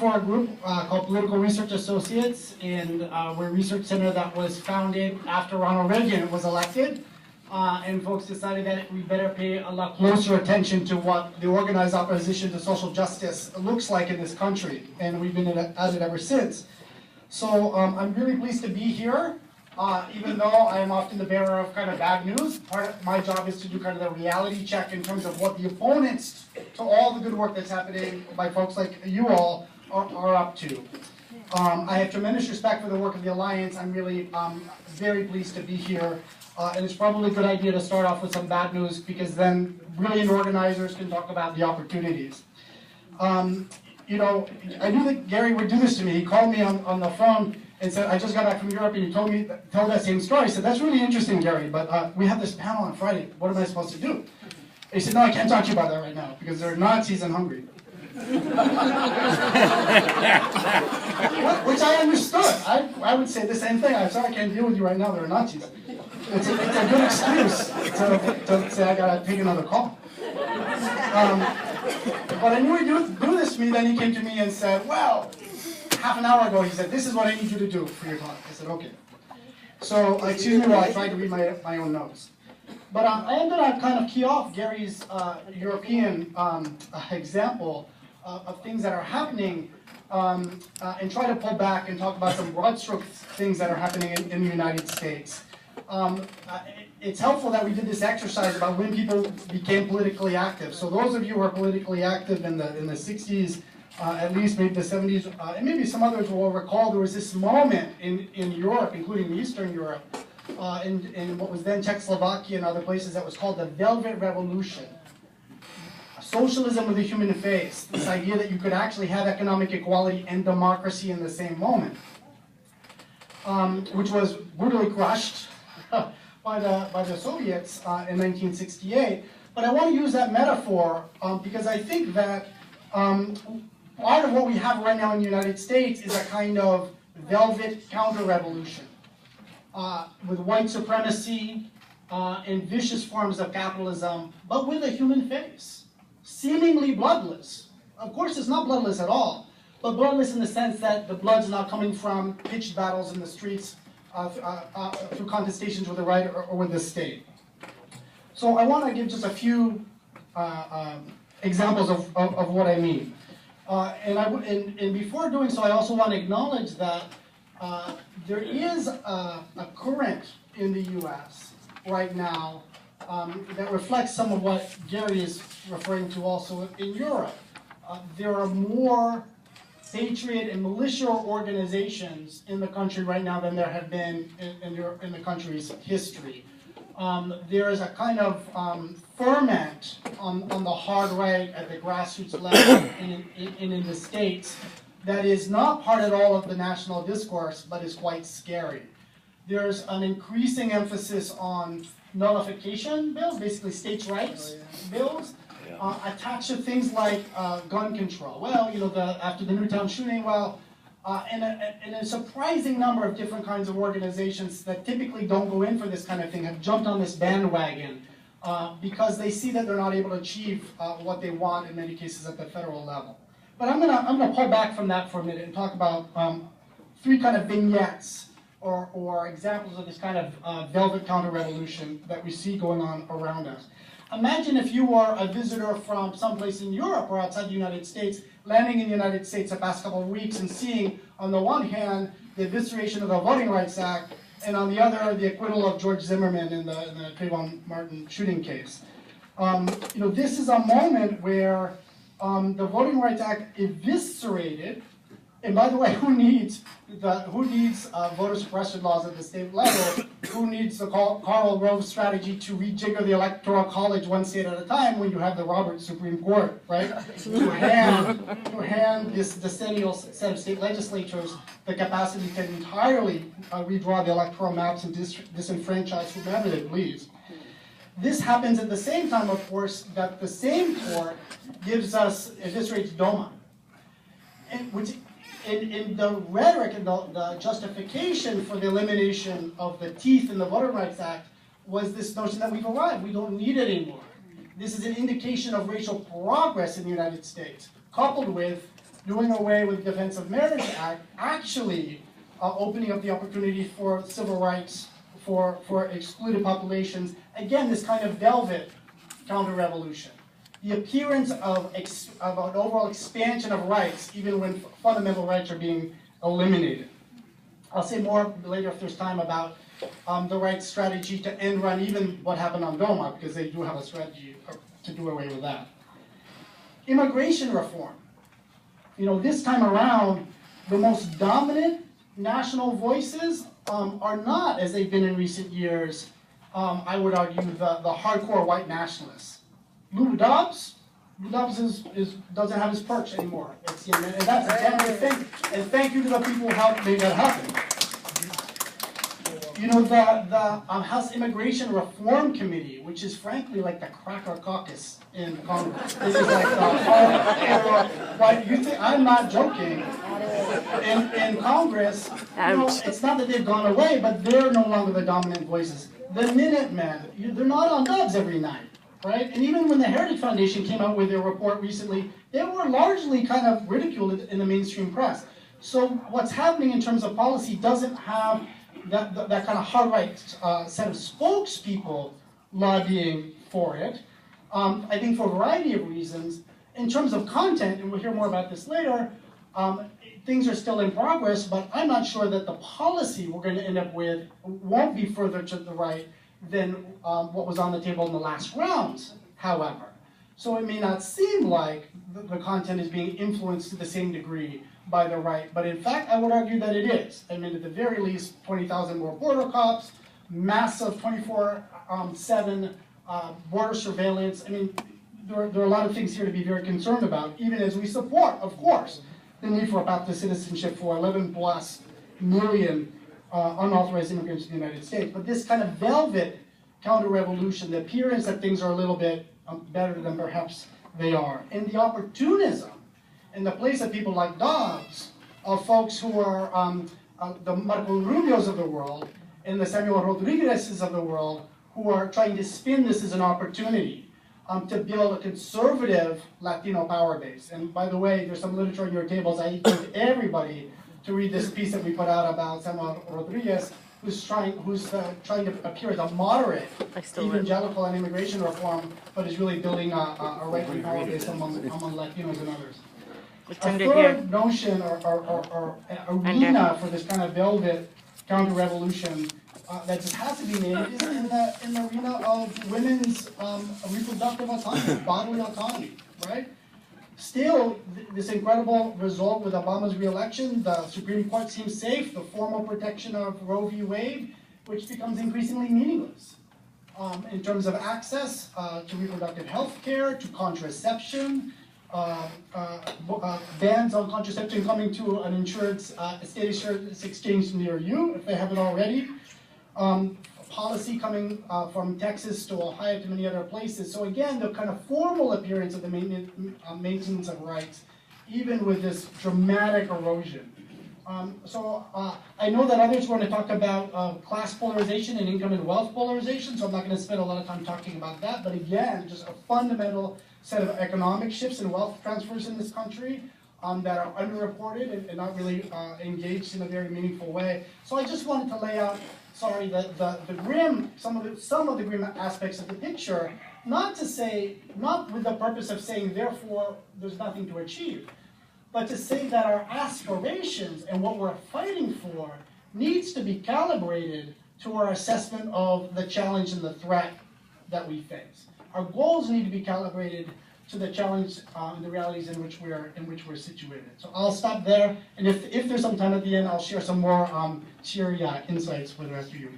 for a group called Political Research Associates, and we're a research center that was founded after Ronald Reagan was elected. And folks decided that we better pay a lot closer attention to what the organized opposition to social justice looks like in this country. And we've been at it ever since. So I'm really pleased to be here. Even though I am often the bearer of kind of bad news, part of my job is to do kind of the reality check in terms of what the opponents to all the good work that's happening by folks like you all are up to. I have tremendous respect for the work of the Alliance. I'm really very pleased to be here. And it's probably a good idea to start off with some bad news because then brilliant organizers can talk about the opportunities. You know, I knew that Gary would do this to me. He called me on the phone and said, I just got back from Europe, and he told me, tell that same story. I said, that's really interesting, Gary, but we have this panel on Friday. What am I supposed to do? He said, no, I can't talk to you about that right now, because there are Nazis in Hungary. Which I understood. I would say the same thing. I'm sorry I can't deal with you right now, there are Nazis. It's a good excuse to say I gotta take another call. But I knew he'd do this to me, then he came to me and said, well, half an hour ago, he said, this is what I need you to do for your talk. I said, okay. So, excuse me while I tried to read my own notes. But I am going to kind of key off Gary's European example of things that are happening and try to pull back and talk about some broad stroke things that are happening in the United States. It's helpful that we did this exercise about when people became politically active. So those of you who are politically active in the 60s, at least maybe the 70s, and maybe some others will recall there was this moment in Europe, including Eastern Europe, in what was then Czechoslovakia and other places, that was called the Velvet Revolution. Socialism with a human face, this idea that you could actually have economic equality and democracy in the same moment, which was brutally crushed by the Soviets in 1968. But I want to use that metaphor because I think that part of what we have right now in the United States is a kind of velvet counter-revolution with white supremacy and vicious forms of capitalism, but with a human face, seemingly bloodless. Of course, it's not bloodless at all, but bloodless in the sense that the blood's not coming from pitched battles in the streets through contestations with the right or with the state. So I want to give just a few examples of what I mean. And before doing so, I also want to acknowledge that there is a current in the U.S. right now that reflects some of what Gary is referring to also in Europe. There are more patriot and militia organizations in the country right now than there have been in the country's history. There is a kind of ferment on the hard right at the grassroots level and in the states that is not part at all of the national discourse, but is quite scary. There's an increasing emphasis on nullification bills, basically states' rights bills, attached to things like gun control. Well, you know, after the Newtown shooting, well, and a surprising number of different kinds of organizations that typically don't go in for this kind of thing have jumped on this bandwagon because they see that they're not able to achieve what they want in many cases at the federal level. But I'm gonna pull back from that for a minute and talk about three kind of vignettes or examples of this kind of velvet counter-revolution that we see going on around us. Imagine if you were a visitor from someplace in Europe or outside the United States, landing in the United States the past couple of weeks and seeing, on the one hand, the evisceration of the Voting Rights Act, and on the other, the acquittal of George Zimmerman in the Trayvon Martin shooting case. You know, this is a moment where the Voting Rights Act eviscerated, and by the way, who needs voter suppression laws at the state level? Who needs the Karl Rove strategy to rejigger the Electoral College one state at a time when you have the Roberts Supreme Court, right? to hand this decennial set of state legislatures the capacity to entirely redraw the electoral maps and disenfranchise whomever they please. This happens at the same time, of course, that the same court gives us eviscerates DOMA, which in the rhetoric and the justification for the elimination of the teeth in the Voting Rights Act was this notion that we've arrived, we don't need it anymore. This is an indication of racial progress in the United States, coupled with doing away with the Defense of Marriage Act, actually opening up the opportunity for civil rights for excluded populations. Again, this kind of velvet counter-revolution. The appearance of an overall expansion of rights, even when fundamental rights are being eliminated. I'll say more later if there's time about the right strategy to end run even what happened on DOMA, because they do have a strategy to do away with that. Immigration reform. You know, this time around, the most dominant national voices are not, as they've been in recent years, I would argue, the hardcore white nationalists. Lou Dobbs doesn't have his perch anymore at CNN, and that's a damn good thing. And thank you to the people who helped make that happen. You know, the House Immigration Reform Committee, which is frankly like the cracker caucus in Congress. This is like right? You think I'm not joking? In Congress, you know, it's not that they've gone away, but they're no longer the dominant voices. The Minutemen, they're not on Dubs every night, right? And even when the Heritage Foundation came out with their report recently, they were largely kind of ridiculed in the mainstream press. So what's happening in terms of policy doesn't have that kind of hard right set of spokespeople lobbying for it. I think for a variety of reasons. In terms of content, and we'll hear more about this later, things are still in progress, but I'm not sure that the policy we're going to end up with won't be further to the right than what was on the table in the last rounds, however. So it may not seem like the content is being influenced to the same degree by the right, but in fact, I would argue that it is. I mean, at the very least, 20,000 more border cops, massive 24/7 border surveillance. I mean, there are a lot of things here to be very concerned about, even as we support, of course, the need for adaptive citizenship for 11+ million unauthorized immigrants in the United States. But this kind of velvet counter-revolution, the appearance that things are a little bit better than perhaps they are, and the opportunism in the place of people like Dobbs, of folks who are the Marco Rubios of the world and the Samuel Rodriguez's of the world, who are trying to spin this as an opportunity to build a conservative Latino power base. And by the way, there's some literature on your tables. I encourage everybody to read this piece that we put out about Samuel Rodriguez, who's trying to appear as a moderate evangelical on immigration reform, but is really building a right-wing power base among Latinos and others. A third notion or arena for this kind of velvet counter-revolution that just has to be made is in the arena of women's reproductive autonomy, bodily autonomy, right? Still, this incredible result with Obama's re-election, the Supreme Court seems safe, the formal protection of Roe v. Wade, which becomes increasingly meaningless in terms of access to reproductive health care, to contraception, bans on contraception coming to an state insurance exchange near you, if they haven't already. Policy coming from Texas to Ohio to many other places. So again, the kind of formal appearance of the maintenance of rights, even with this dramatic erosion. I know that others want to talk about class polarization and income and wealth polarization, so I'm not going to spend a lot of time talking about that. But again, just a fundamental set of economic shifts and wealth transfers in this country that are underreported and not really engaged in a very meaningful way. So I just wanted to lay out, the grim, some of the grim aspects of the picture, not with the purpose of saying, therefore, there's nothing to achieve, but to say that our aspirations and what we're fighting for needs to be calibrated to our assessment of the challenge and the threat that we face. Our goals need to be calibrated to the challenge and the realities in which we're situated. So I'll stop there, and if there's some time at the end, I'll share some more cheery insights for the rest of you.